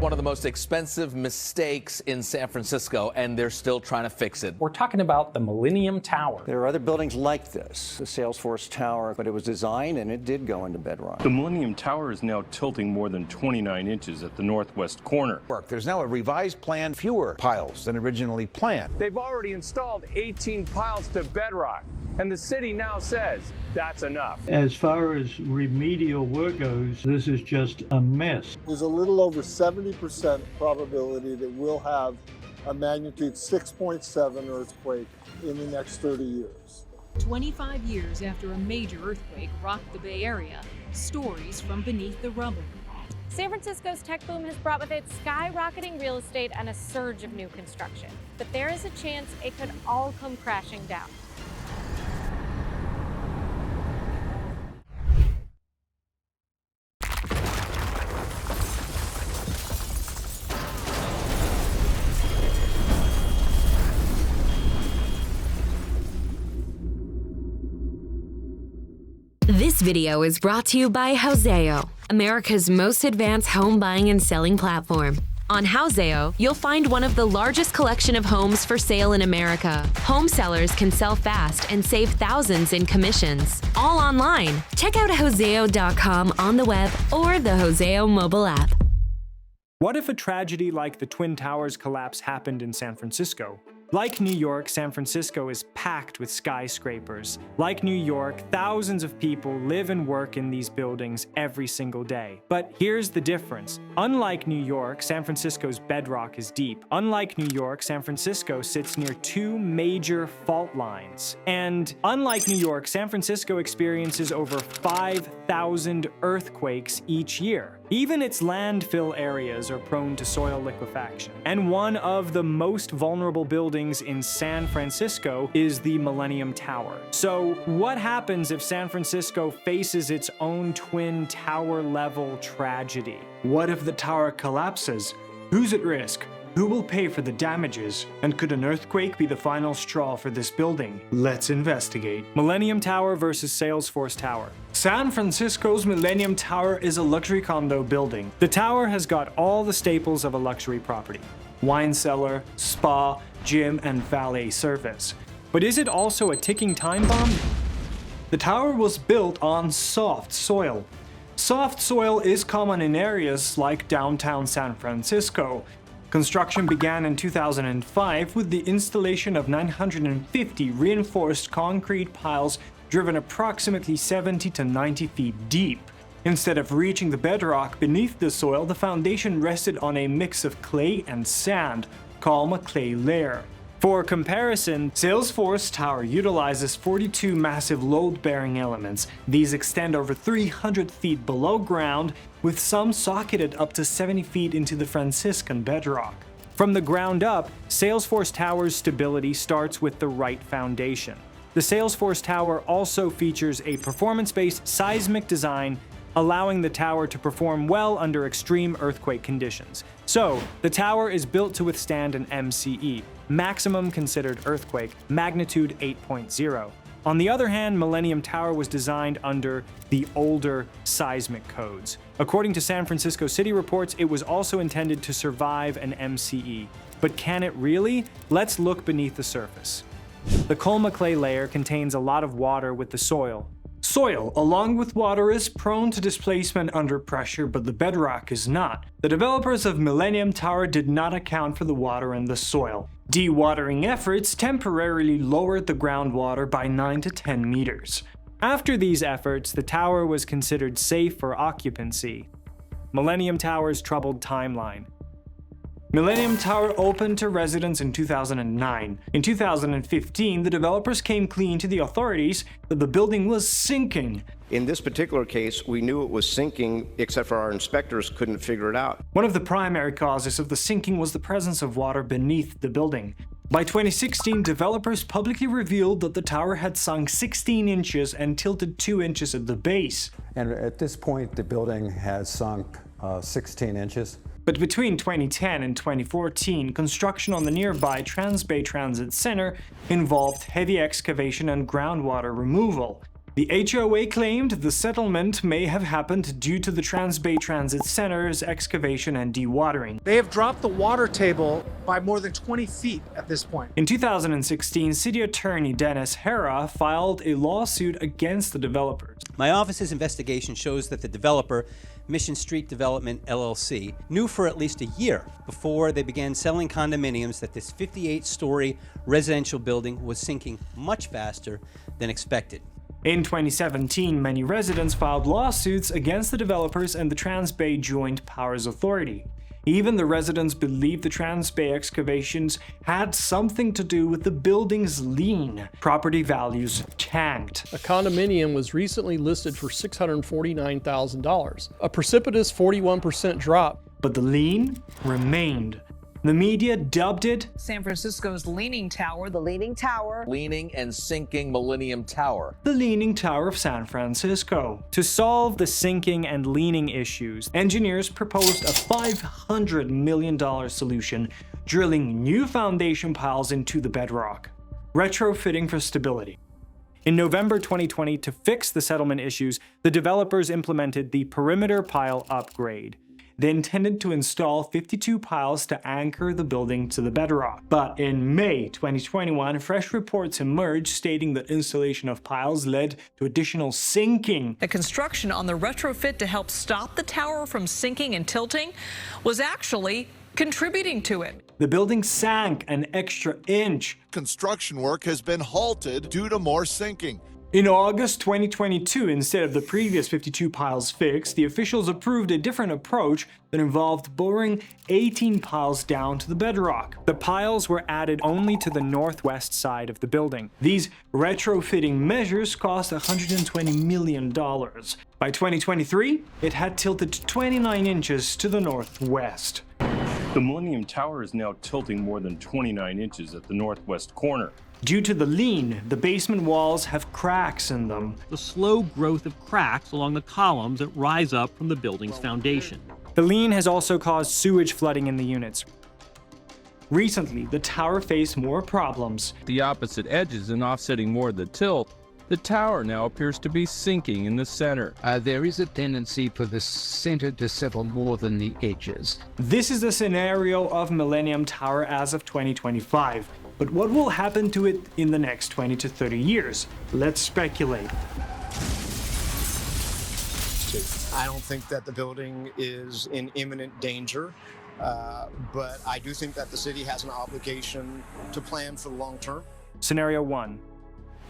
One of the most expensive mistakes in San Francisco, and they're still trying to fix it. We're talking about the Millennium Tower. There are other buildings like this, the Salesforce Tower, but it was designed and it did go into bedrock. The Millennium Tower is now tilting more than 29 inches at the northwest corner. There's now a revised plan, fewer piles than originally planned. They've already installed 18 piles to bedrock, and the city now says that's enough. As far as remedial work goes, this is just a mess. There's a little over 70% probability that we'll have a magnitude 6.7 earthquake in the next 30 years. 25 years after a major earthquake rocked the Bay Area, stories from beneath the rubble. San Francisco's tech boom has brought with it skyrocketing real estate and a surge of new construction. But there is a chance it could all come crashing down. This video is brought to you by Houseo, America's most advanced home buying and selling platform. On Houseo, you'll find one of the largest collection of homes for sale in America. Home sellers can sell fast and save thousands in commissions, all online. Check out Houseo.com on the web or the Houseo mobile app. What if a tragedy like the Twin Towers collapse happened in San Francisco? Like New York, San Francisco is packed with skyscrapers. Like New York, thousands of people live and work in these buildings every single day. But here's the difference. Unlike New York, San Francisco's bedrock is deep. Unlike New York, San Francisco sits near two major fault lines. And unlike New York, San Francisco experiences over 5,000 earthquakes each year. Even its landfill areas are prone to soil liquefaction. And one of the most vulnerable buildings in San Francisco is the Millennium Tower. So what happens if San Francisco faces its own Twin Tower level tragedy? What if the tower collapses? Who's at risk? Who will pay for the damages? And could an earthquake be the final straw for this building? Let's investigate. Millennium Tower versus Salesforce Tower. San Francisco's Millennium Tower is a luxury condo building. The tower has got all the staples of a luxury property: wine cellar, spa, gym, and valet service. But is it also a ticking time bomb? The tower was built on soft soil. Soft soil is common in areas like downtown San Francisco. Construction began in 2005 with the installation of 950 reinforced concrete piles driven approximately 70 to 90 feet deep. Instead of reaching the bedrock beneath the soil, the foundation rested on a mix of clay and sand, called a clay layer. For comparison, Salesforce Tower utilizes 42 massive load-bearing elements. These extend over 300 feet below ground, with some socketed up to 70 feet into the Franciscan bedrock. From the ground up, Salesforce Tower's stability starts with the right foundation. The Salesforce Tower also features a performance-based seismic design, allowing the tower to perform well under extreme earthquake conditions. So, the tower is built to withstand an MCE, maximum considered earthquake, magnitude 8.0. On the other hand, Millennium Tower was designed under the older seismic codes. According to San Francisco City reports, it was also intended to survive an MCE. But can it really? Let's look beneath the surface. The colma clay layer contains a lot of water with the soil. Soil, along with water, is prone to displacement under pressure, but the bedrock is not. The developers of Millennium Tower did not account for the water in the soil. Dewatering efforts temporarily lowered the groundwater by 9 to 10 meters. After these efforts, the tower was considered safe for occupancy. Millennium Tower's troubled timeline. Millennium Tower opened to residents in 2009. In 2015, the developers came clean to the authorities that the building was sinking. In this particular case, we knew it was sinking, except for our inspectors couldn't figure it out. One of the primary causes of the sinking was the presence of water beneath the building. By 2016, developers publicly revealed that the tower had sunk 16 inches and tilted 2 inches at the base. And at this point, the building has sunk 16 inches. But between 2010 and 2014, construction on the nearby Transbay Transit Center involved heavy excavation and groundwater removal. The HOA claimed the settlement may have happened due to the Transbay Transit Center's excavation and dewatering. They have dropped the water table by more than 20 feet at this point. In 2016, City Attorney Dennis Hara filed a lawsuit against the developers. My office's investigation shows that the developer, Mission Street Development LLC, knew for at least a year before they began selling condominiums that this 58-story residential building was sinking much faster than expected. In 2017, many residents filed lawsuits against the developers and the Transbay Joint Powers Authority. Even the residents believed the Transbay excavations had something to do with the building's lien. Property values tanked. A condominium was recently listed for $649,000, a precipitous 41% drop. But the lien remained. The media dubbed it San Francisco's Leaning Tower. The Leaning Tower. Leaning and sinking Millennium Tower. The Leaning Tower of San Francisco. To solve the sinking and leaning issues, engineers proposed a $500 million solution, drilling new foundation piles into the bedrock. Retrofitting for stability. In November 2020, to fix the settlement issues, the developers implemented the perimeter pile upgrade. They intended to install 52 piles to anchor the building to the bedrock. But in May 2021, fresh reports emerged stating that installation of piles led to additional sinking. The construction on the retrofit to help stop the tower from sinking and tilting was actually contributing to it. The building sank an extra inch. Construction work has been halted due to more sinking. In August 2022, instead of the previous 52 piles fixed, the officials approved a different approach that involved boring 18 piles down to the bedrock. The piles were added only to the northwest side of the building. These retrofitting measures cost $120 million. By 2023, it had tilted 29 inches to the northwest. The Millennium Tower is now tilting more than 29 inches at the northwest corner. Due to the lean, the basement walls have cracks in them. The slow growth of cracks along the columns that rise up from the building's foundation. The lean has also caused sewage flooding in the units. Recently, the tower faced more problems. The opposite edges and offsetting more of the tilt, the tower now appears to be sinking in the center. There is a tendency for the center to settle more than the edges. This is the scenario of Millennium Tower as of 2025. But what will happen to it in the next 20 to 30 years? Let's speculate. I don't think that the building is in imminent danger, but I do think that the city has an obligation to plan for the long term. Scenario 1.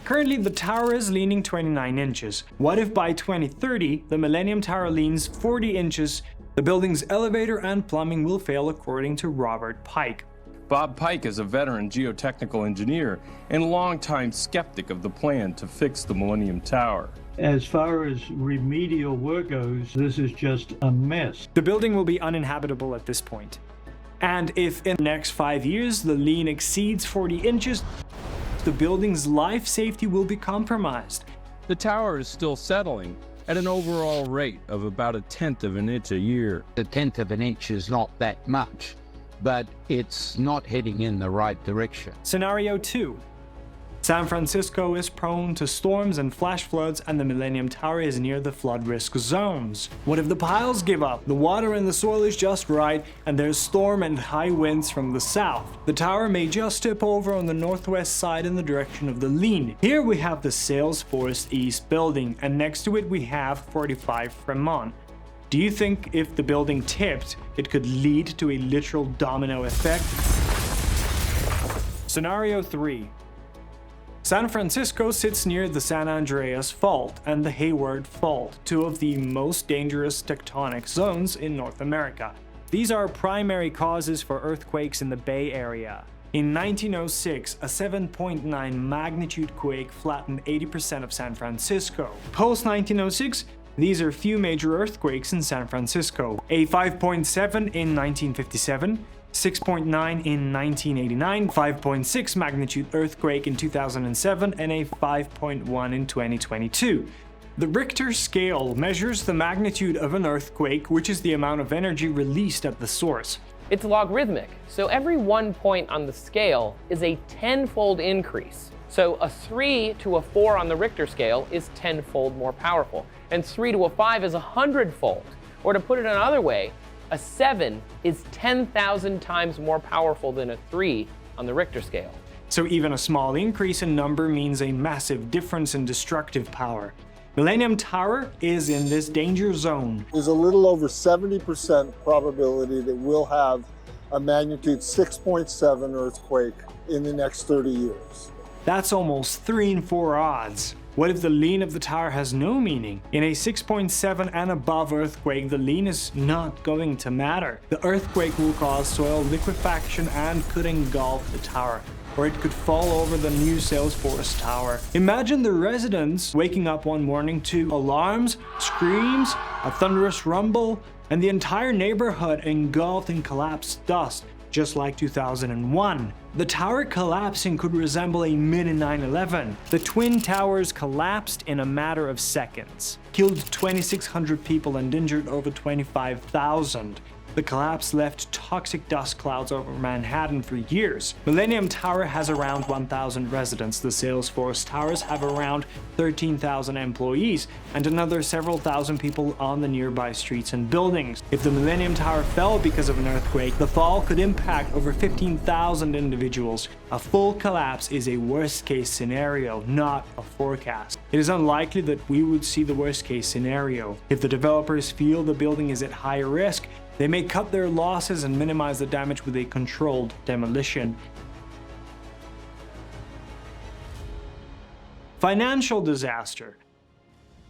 Currently, the tower is leaning 29 inches. What if by 2030, the Millennium Tower leans 40 inches? The building's elevator and plumbing will fail, according to Robert Pike. Bob Pike is a veteran geotechnical engineer and longtime skeptic of the plan to fix the Millennium Tower. As far as remedial work goes, this is just a mess. The building will be uninhabitable at this point. And if in the next 5 years the lean exceeds 40 inches, the building's life safety will be compromised. The tower is still settling at an overall rate of about 1/10 of an inch a year. 1/10 of an inch is not that much, but it's not heading in the right direction. Scenario 2. San Francisco is prone to storms and flash floods, and the Millennium Tower is near the flood risk zones. What if the piles give up? The water in the soil is just right, and there's storm and high winds from the south. The tower may just tip over on the northwest side in the direction of the lean. Here we have the Salesforce East building, and next to it we have 45 Fremont. Do you think if the building tipped, it could lead to a literal domino effect? Scenario 3. San Francisco sits near the San Andreas Fault and the Hayward Fault, two of the most dangerous tectonic zones in North America. These are primary causes for earthquakes in the Bay Area. In 1906, a 7.9 magnitude quake flattened 80% of San Francisco. Post-1906, these are few major earthquakes in San Francisco. A 5.7 in 1957, 6.9 in 1989, 5.6 magnitude earthquake in 2007, and a 5.1 in 2022. The Richter scale measures the magnitude of an earthquake, which is the amount of energy released at the source. It's logarithmic, so every 1 point on the scale is a 10-fold increase. So a 3 to a 4 on the Richter scale is 10-fold more powerful, and 3 to a 5 is 100-fold. Or to put it another way, a 7 is 10,000 times more powerful than a 3 on the Richter scale. So even a small increase in number means a massive difference in destructive power. Millennium Tower is in this danger zone. There's a little over 70% probability that we'll have a magnitude 6.7 earthquake in the next 30 years. That's almost 3 in 4 odds. What if the lean of the tower has no meaning? In a 6.7 and above earthquake, the lean is not going to matter. The earthquake will cause soil liquefaction and could engulf the tower, or it could fall over the new Salesforce Tower. Imagine the residents waking up one morning to alarms, screams, a thunderous rumble, and the entire neighborhood engulfed in collapsed dust, just like 2001. The tower collapsing could resemble a mini 9/11. The Twin Towers collapsed in a matter of seconds, killed 2,600 people and injured over 25,000. The collapse left toxic dust clouds over Manhattan for years. Millennium Tower has around 1,000 residents. The Salesforce Towers have around 13,000 employees and another several thousand people on the nearby streets and buildings. If the Millennium Tower fell because of an earthquake, the fall could impact over 15,000 individuals. A full collapse is a worst-case scenario, not a forecast. It is unlikely that we would see the worst-case scenario. If the developers feel the building is at high risk, they may cut their losses and minimize the damage with a controlled demolition. Financial disaster.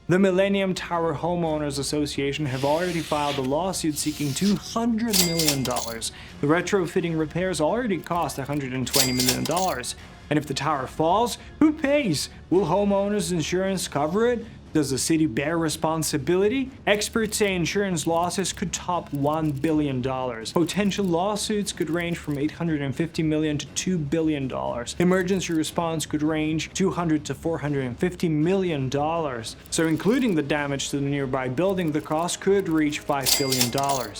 The Millennium Tower Homeowners Association have already filed a lawsuit seeking $200 million. The retrofitting repairs already cost $120 million. And if the tower falls, who pays? Will homeowners insurance cover it? Does the city bear responsibility? Experts say insurance losses could top $1 billion. Potential lawsuits could range from $850 million to $2 billion. Emergency response could range $200 to $450 million. So including the damage to the nearby building, the cost could reach $5 billion.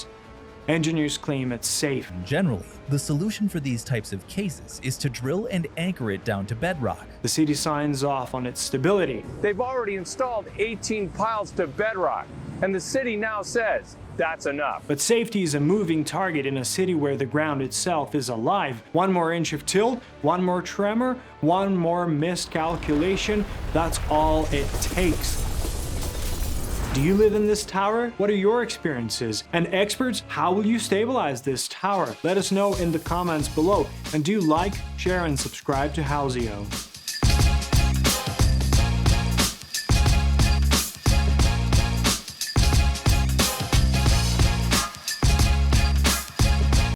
Engineers claim it's safe. Generally, the solution for these types of cases is to drill and anchor it down to bedrock. The city signs off on its stability. They've already installed 18 piles to bedrock, and the city now says that's enough. But safety is a moving target in a city where the ground itself is alive. One more inch of tilt, one more tremor, one more miscalculation, that's all it takes. Do you live in this tower? What are your experiences? And experts, how will you stabilize this tower? Let us know in the comments below. And do like, share, and subscribe to Houseo.